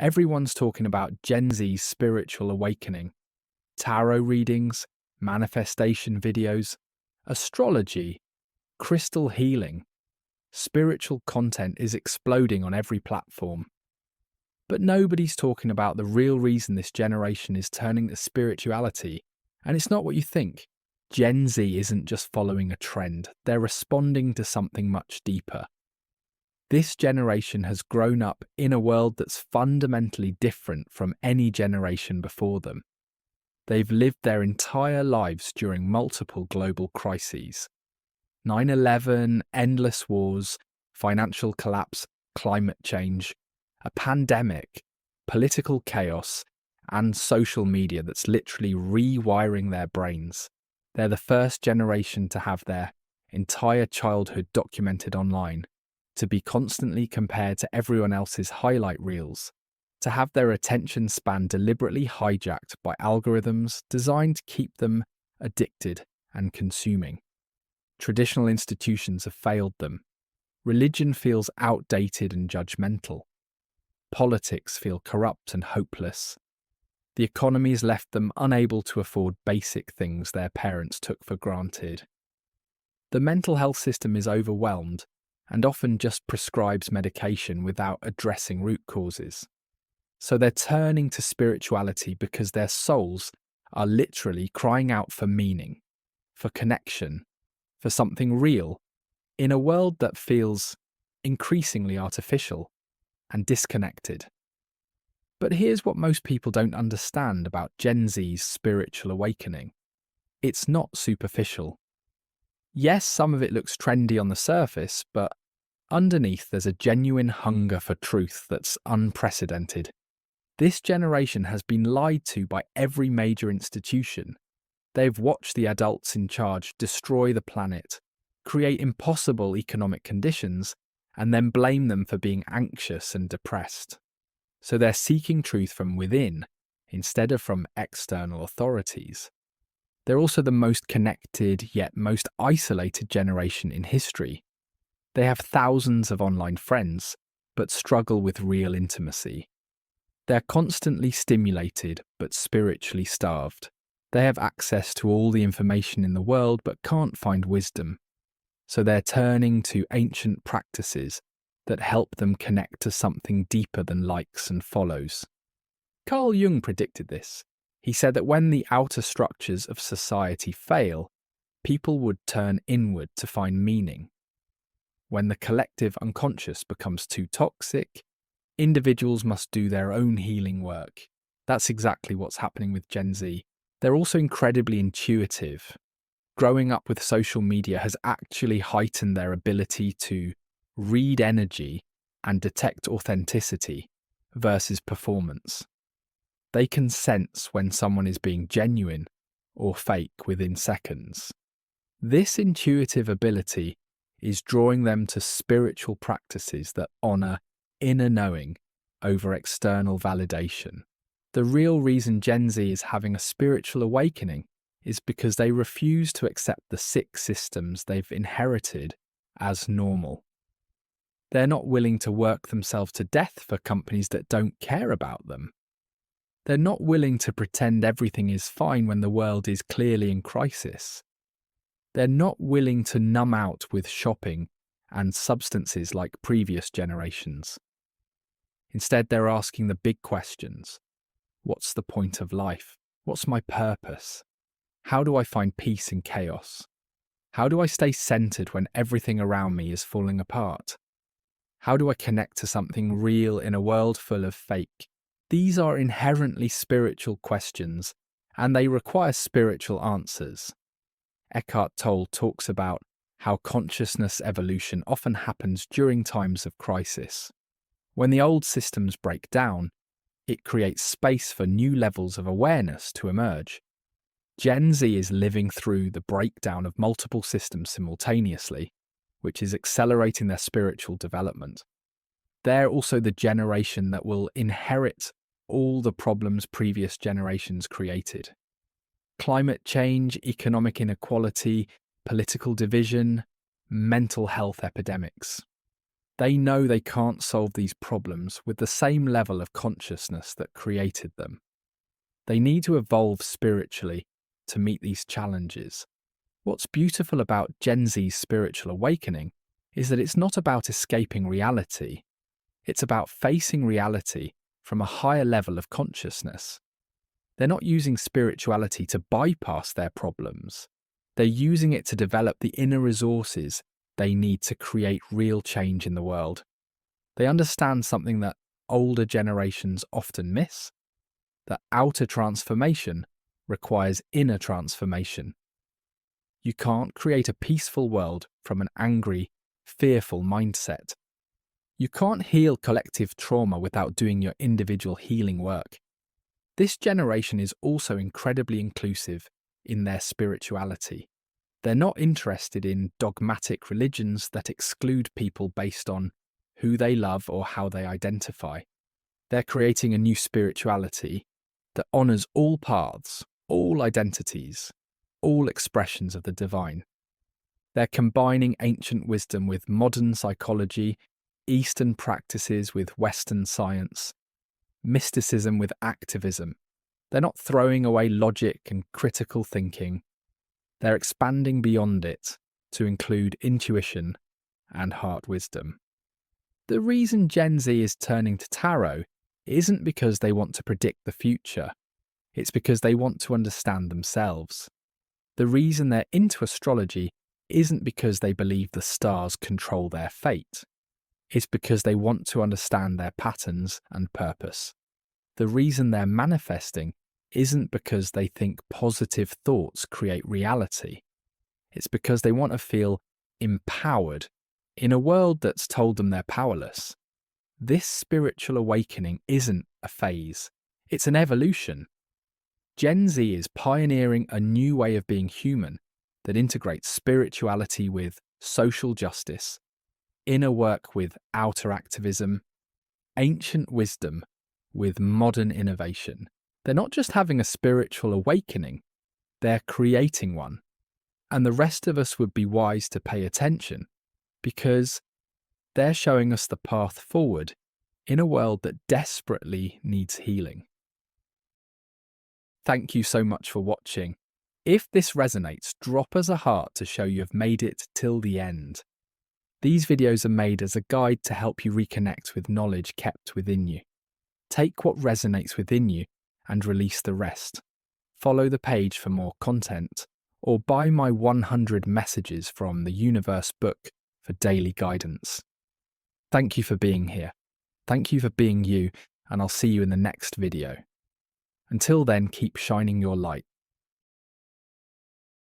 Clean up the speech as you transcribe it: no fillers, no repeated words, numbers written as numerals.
Everyone's talking about Gen Z's spiritual awakening, tarot readings, manifestation videos, astrology, crystal healing. Spiritual content is exploding on every platform. But nobody's talking about the real reason this generation is turning to spirituality, and it's not what you think. Gen Z isn't just following a trend, they're responding to something much deeper. This generation has grown up in a world that's fundamentally different from any generation before them. They've lived their entire lives during multiple global crises. 9/11, endless wars, financial collapse, climate change, a pandemic, political chaos, and social media that's literally rewiring their brains. They're the first generation to have their entire childhood documented online, to be constantly compared to everyone else's highlight reels, to have their attention span deliberately hijacked by algorithms designed to keep them addicted and consuming. Traditional institutions have failed them. Religion feels outdated and judgmental. Politics feel corrupt and hopeless. The economy has left them unable to afford basic things their parents took for granted. The mental health system is overwhelmed and often just prescribes medication without addressing root causes. So they're turning to spirituality because their souls are literally crying out for meaning, for connection, for something real, in a world that feels increasingly artificial and disconnected. But here's what most people don't understand about Gen Z's spiritual awakening. It's not superficial. Yes, some of it looks trendy on the surface, but underneath there's a genuine hunger for truth that's unprecedented. This generation has been lied to by every major institution. They've watched the adults in charge destroy the planet, create impossible economic conditions, and then blame them for being anxious and depressed. So they're seeking truth from within instead of from external authorities. They're also the most connected yet most isolated generation in history. They have thousands of online friends, but struggle with real intimacy. They're constantly stimulated, but spiritually starved. They have access to all the information in the world, but can't find wisdom. So they're turning to ancient practices that help them connect to something deeper than likes and follows. Carl Jung predicted this. He said that when the outer structures of society fail, people would turn inward to find meaning. When the collective unconscious becomes too toxic, individuals must do their own healing work. That's exactly what's happening with Gen Z. They're also incredibly intuitive. Growing up with social media has actually heightened their ability to read energy and detect authenticity versus performance. They can sense when someone is being genuine or fake within seconds. This intuitive ability is drawing them to spiritual practices that honor inner knowing over external validation. The real reason Gen Z is having a spiritual awakening is because they refuse to accept the sick systems they've inherited as normal. They're not willing to work themselves to death for companies that don't care about them. They're not willing to pretend everything is fine when the world is clearly in crisis. They're not willing to numb out with shopping and substances like previous generations. Instead, they're asking the big questions. What's the point of life? What's my purpose? How do I find peace in chaos? How do I stay centered when everything around me is falling apart? How do I connect to something real in a world full of fake? These are inherently spiritual questions, and they require spiritual answers. Eckhart Tolle talks about how consciousness evolution often happens during times of crisis. When the old systems break down, it creates space for new levels of awareness to emerge. Gen Z is living through the breakdown of multiple systems simultaneously, which is accelerating their spiritual development. They're also the generation that will inherit all the problems previous generations created. Climate change, economic inequality, political division, mental health epidemics. They know they can't solve these problems with the same level of consciousness that created them. They need to evolve spiritually to meet these challenges. What's beautiful about Gen Z's spiritual awakening is that it's not about escaping reality. It's about facing reality from a higher level of consciousness. They're not using spirituality to bypass their problems. They're using it to develop the inner resources they need to create real change in the world. They understand something that older generations often miss, that outer transformation requires inner transformation. You can't create a peaceful world from an angry, fearful mindset. You can't heal collective trauma without doing your individual healing work. This generation is also incredibly inclusive in their spirituality. They're not interested in dogmatic religions that exclude people based on who they love or how they identify. They're creating a new spirituality that honours all paths, all identities, all expressions of the divine. They're combining ancient wisdom with modern psychology, Eastern practices with Western science, mysticism with activism. They're not throwing away logic and critical thinking. They're expanding beyond it to include intuition and heart wisdom. The reason Gen Z is turning to tarot isn't because they want to predict the future. It's because they want to understand themselves. The reason they're into astrology isn't because they believe the stars control their fate. It's because they want to understand their patterns and purpose. The reason they're manifesting isn't because they think positive thoughts create reality. It's because they want to feel empowered in a world that's told them they're powerless. This spiritual awakening isn't a phase, it's an evolution. Gen Z is pioneering a new way of being human that integrates spirituality with social justice, inner work with outer activism, ancient wisdom with modern innovation. They're not just having a spiritual awakening, they're creating one. And the rest of us would be wise to pay attention because they're showing us the path forward in a world that desperately needs healing. Thank you so much for watching. If this resonates, drop us a heart to show you have made it till the end. These videos are made as a guide to help you reconnect with knowledge kept within you. Take what resonates within you and release the rest. Follow the page for more content, or buy my 100 messages from the Universe book for daily guidance. Thank you for being here. Thank you for being you, and I'll see you in the next video. Until then, keep shining your light.